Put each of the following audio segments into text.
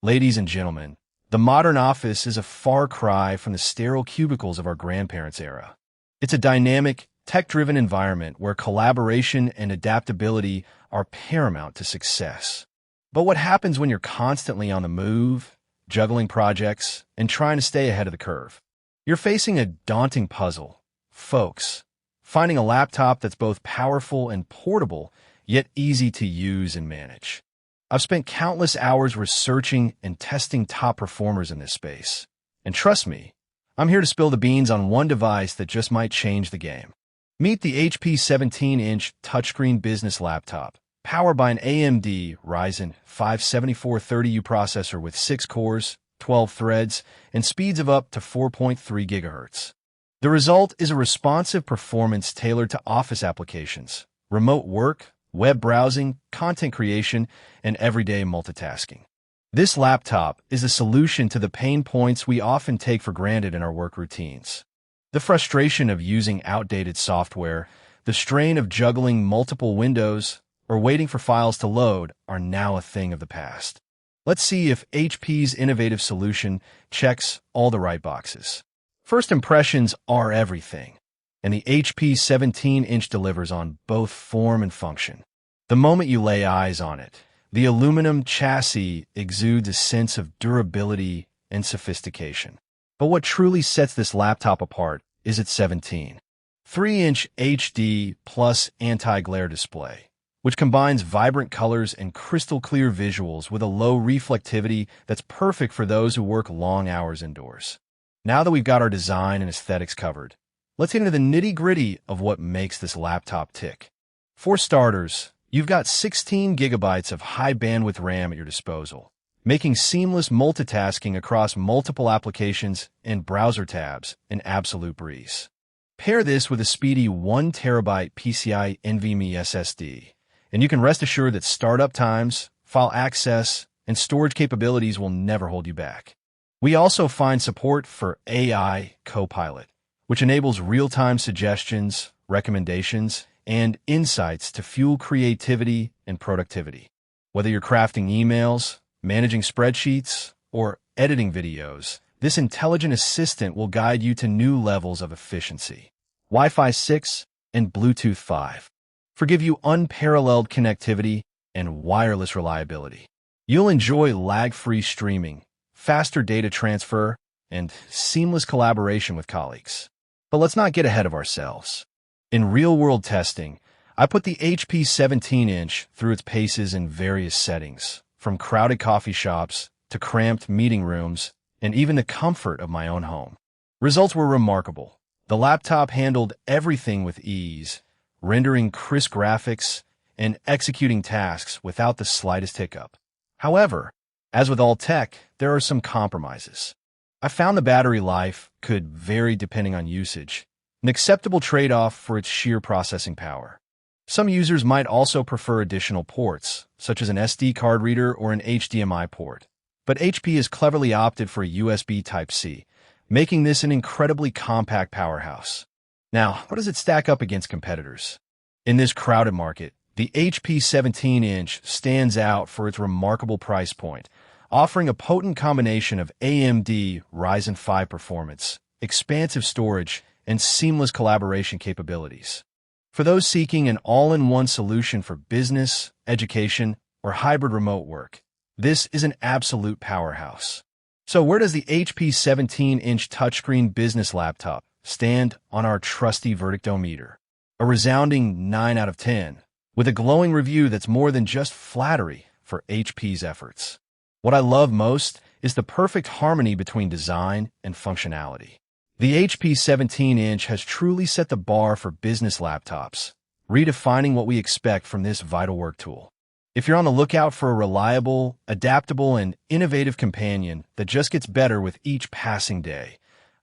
Ladies and gentlemen, the modern office is a far cry from the sterile cubicles of our grandparents' era. It's a dynamic, tech-driven environment where collaboration and adaptability are paramount to success. But what happens when you're constantly on the move, juggling projects, and trying to stay ahead of the curve? You're facing a daunting puzzle, folks. Finding a laptop that's both powerful and portable, yet easy to use and manage. I've spent countless hours researching and testing top performers in this space. And trust me, I'm here to spill the beans on one device that just might change the game. Meet the HP 17-inch touchscreen business laptop, powered by an AMD Ryzen 5 7430U processor with 6 cores, 12 threads, and speeds of up to 4.3 GHz. The result is a responsive performance tailored to office applications, remote work, web browsing, content creation, and everyday multitasking. This laptop is a solution to the pain points we often take for granted in our work routines. The frustration of using outdated software, the strain of juggling multiple windows, or waiting for files to load are now a thing of the past. Let's see if HP's innovative solution checks all the right boxes. First impressions are everything, and the HP 17-inch delivers on both form and function. The moment you lay eyes on it, the aluminum chassis exudes a sense of durability and sophistication. But what truly sets this laptop apart is its 17.3-inch HD plus anti-glare display, which combines vibrant colors and crystal-clear visuals with a low reflectivity that's perfect for those who work long hours indoors. Now that we've got our design and aesthetics covered, let's get into the nitty-gritty of what makes this laptop tick. For starters, you've got 16 gigabytes of high-bandwidth RAM at your disposal, making seamless multitasking across multiple applications and browser tabs an absolute breeze. Pair this with a speedy 1 terabyte PCI NVMe SSD, and you can rest assured that startup times, file access, and storage capabilities will never hold you back. We also find support for AI Copilot, which enables real-time suggestions, recommendations, and insights to fuel creativity and productivity. Whether you're crafting emails, managing spreadsheets, or editing videos, this intelligent assistant will guide you to new levels of efficiency. Wi-Fi 6 and Bluetooth 5 give you unparalleled connectivity and wireless reliability. You'll enjoy lag-free streaming, faster data transfer, and seamless collaboration with colleagues. But let's not get ahead of ourselves. In real-world testing, I put the HP 17-inch through its paces in various settings, from crowded coffee shops to cramped meeting rooms, and even the comfort of my own home. Results were remarkable. The laptop handled everything with ease, rendering crisp graphics and executing tasks without the slightest hiccup. However, as with all tech, there are some compromises. I found the battery life could vary depending on usage, an acceptable trade-off for its sheer processing power. Some users might also prefer additional ports, such as an SD card reader or an HDMI port. But HP has cleverly opted for a USB Type-C, making this an incredibly compact powerhouse. Now, how does it stack up against competitors? In this crowded market, the HP 17-inch stands out for its remarkable price point, offering a potent combination of AMD Ryzen 5 performance, expansive storage, and seamless collaboration capabilities. For those seeking an all-in-one solution for business, education, or hybrid remote work, this is an absolute powerhouse. So where does the HP 17-inch touchscreen business laptop stand on our trusty verdictometer? A resounding 9 out of 10, with a glowing review that's more than just flattery for HP's efforts. What I love most is the perfect harmony between design and functionality. The HP 17-inch has truly set the bar for business laptops, redefining what we expect from this vital work tool. If you're on the lookout for a reliable, adaptable, and innovative companion that just gets better with each passing day,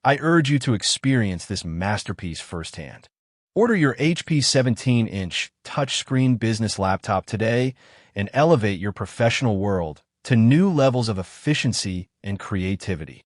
I urge you to experience this masterpiece firsthand. Order your HP 17-inch touchscreen business laptop today and elevate your professional world to new levels of efficiency and creativity.